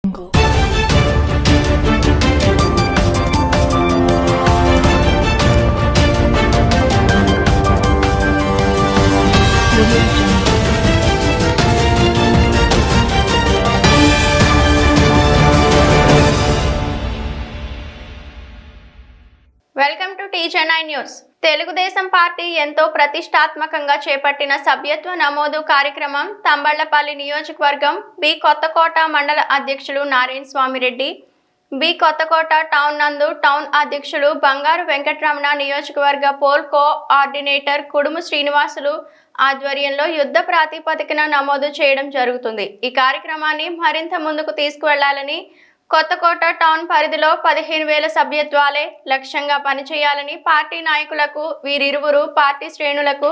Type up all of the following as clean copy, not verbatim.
Welcome to టీజెన్ఐ news. Telugu Desam party ఎంతో ప్రతిష్టాత్మకంగా చేపట్టిన సభ్యత్వ నమోదు కార్యక్రమం తంబళ్లపల్లి నియోజకవర్గం బి కొత్తకోట మండల అధ్యక్షులు నారాయణ స్వామిరెడ్డి, బి కొత్తకోట టౌన్ నందు టౌన్ అధ్యక్షులు బంగారు వెంకటరమణ, నియోజకవర్గ పోల్ కోఆర్డినేటర్ కుడుము శ్రీనివాసులు ఆధ్వర్యంలో యుద్ధ ప్రాతిపదికన నమోదు చేయడం జరుగుతుంది. ఈ కార్యక్రమాన్ని మరింత ముందుకు తీసుకువెళ్లాలని, కొత్తకోట టౌన్ పరిధిలో 15,000 సభ్యత్వాలే లక్ష్యంగా పనిచేయాలని పార్టీ నాయకులకు, వీరిరువురు పార్టీ శ్రేణులకు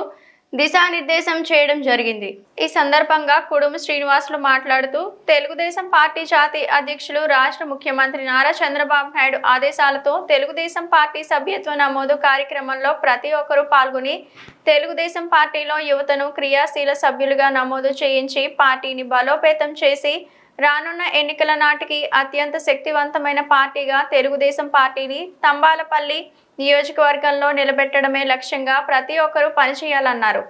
దిశానిర్దేశం చేయడం జరిగింది. ఈ సందర్భంగా కుడుము శ్రీనివాసులు మాట్లాడుతూ, తెలుగుదేశం పార్టీ జాతీయ అధ్యక్షులు, రాష్ట్ర ముఖ్యమంత్రి నారా చంద్రబాబు నాయుడు ఆదేశాలతో తెలుగుదేశం పార్టీ సభ్యత్వ నమోదు కార్యక్రమంలో ప్రతి ఒక్కరూ పాల్గొని తెలుగుదేశం పార్టీలో యువతను క్రియాశీల సభ్యులుగా నమోదు చేయించి పార్టీని బలోపేతం చేసి రానున్న ఎన్నికల నాటికి అత్యంత శక్తివంతమైన పార్టీగా తెలుగుదేశం పార్టీని తంబాలపల్లి నియోజకవర్గంలో నిలబెట్టడమే లక్ష్యంగా ప్రతి ఒక్కరూ పనిచేయాలన్నారు.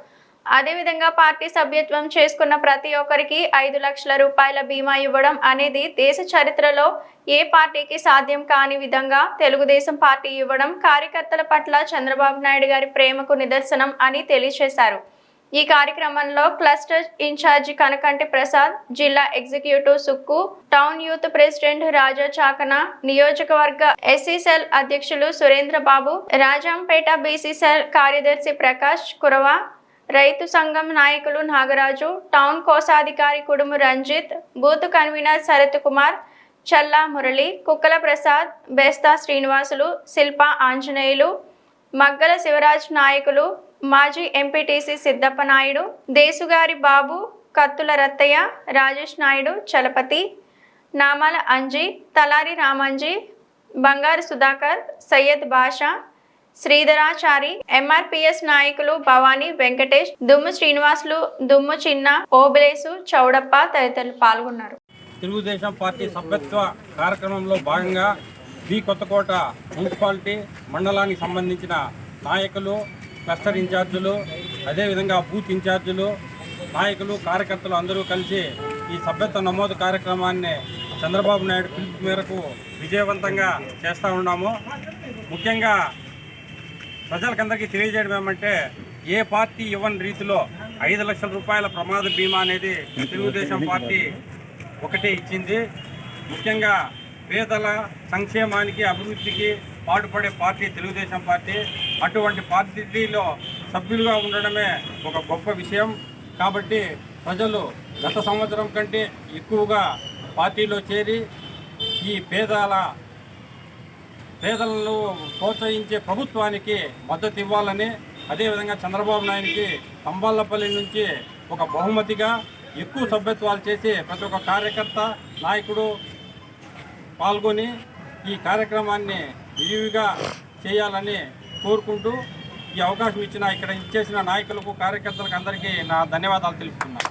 అదేవిధంగా పార్టీ సభ్యత్వం చేసుకున్న ప్రతి ఒక్కరికి 5 లక్షల రూపాయల బీమా ఇవ్వడం అనేది దేశ చరిత్రలో ఏ పార్టీకి సాధ్యం కాని విధంగా తెలుగుదేశం పార్టీ ఇవ్వడం కార్యకర్తల పట్ల చంద్రబాబు నాయుడు గారి ప్రేమకు నిదర్శనం అని తెలియజేశారు. ఈ కార్యక్రమంలో క్లస్టర్ ఇన్ఛార్జి కనకంటి ప్రసాద్, జిల్లా executive Sukku, town youth president Raja Chakana, నియోజకవర్గ ఎస్సీసెల్ అధ్యక్షులు సురేంద్రబాబు, రాజంపేట బీసీసెల్ కార్యదర్శి ప్రకాష్ కురవ, రైతు సంఘం నాయకులు నాగరాజు, టౌన్ కోశాధికారి కుడుము రంజిత్, బూత్ కన్వీనర్ శరత్ కుమార్, చల్లా మురళి, కుక్కల ప్రసాద్, బేస్తా శ్రీనివాసులు, శిల్ప ఆంజనేయులు, మగ్గల శివరాజ్ నాయకులు, మాజీ ఎంపీటీసీ సిద్దప్ప నాయుడు, దేశుగారి బాబు, కత్తుల రత్తయ్య, రాజేష్ నాయుడు, చలపతి, నామాల అంజీ, తలారి రామంజీ, బంగారు సుధాకర్, సయ్యద్ బాషా, శ్రీధరాచారి, ఎంఆర్పిఎస్ నాయకులు భవానీ, వెంకటేష్, దుమ్ము శ్రీనివాసులు, దుమ్ము చిన్న, ఓబిలేసు, చౌడప్ప తదితరులు పాల్గొన్నారు. తెలుగుదేశం పార్టీ సభ్యత్వ కార్యక్రమంలో భాగంగా బి కొత్తకోట మున్సిపాలిటీ మండలానికి సంబంధించిన నాయకులు, క్లస్టర్ ఇన్ఛార్జీలు, అదేవిధంగా బూత్ ఇన్ఛార్జీలు, నాయకులు, కార్యకర్తలు అందరూ కలిసి ఈ సభ్యత్వ నమోదు కార్యక్రమాన్ని చంద్రబాబు నాయుడు పిలుపు మేరకు విజయవంతంగా చేస్తూ ఉన్నాము. ముఖ్యంగా ప్రజలకందరికీ తెలియజేయడం ఏమంటే, ఏ పార్టీ ఇవ్వని రీతిలో 5 లక్షల రూపాయల ప్రమాద బీమా అనేది తెలుగుదేశం పార్టీ ఒకటే ఇచ్చింది. ముఖ్యంగా పేదల సంక్షేమానికి, అభివృద్ధికి పాటుపడే పార్టీ తెలుగుదేశం పార్టీ. అటువంటి పార్టీలో సభ్యులుగా ఉండడమే ఒక గొప్ప విషయం. కాబట్టి ప్రజలు గత సంవత్సరం కంటే ఎక్కువగా పార్టీలో చేరి ఈ పేదలను ప్రోత్సహించే ప్రభుత్వానికి మద్దతు ఇవ్వాలని, అదేవిధంగా చంద్రబాబు నాయుడికి తంబాలపల్లి నుంచి ఒక బహుమతిగా ఎక్కువ సభ్యత్వాలు చేసి ప్రతి ఒక్క కార్యకర్త, నాయకుడు పాల్గొని ఈ కార్యక్రమాన్ని విరివిగా చేయాలని కోరుకుంటూ ఈ అవకాశం ఇచ్చిన ఇక్కడ ఇచ్చేసిన నాయకులకు, కార్యకర్తలకు అందరికీ నా ధన్యవాదాలు తెలుపుతున్నాను.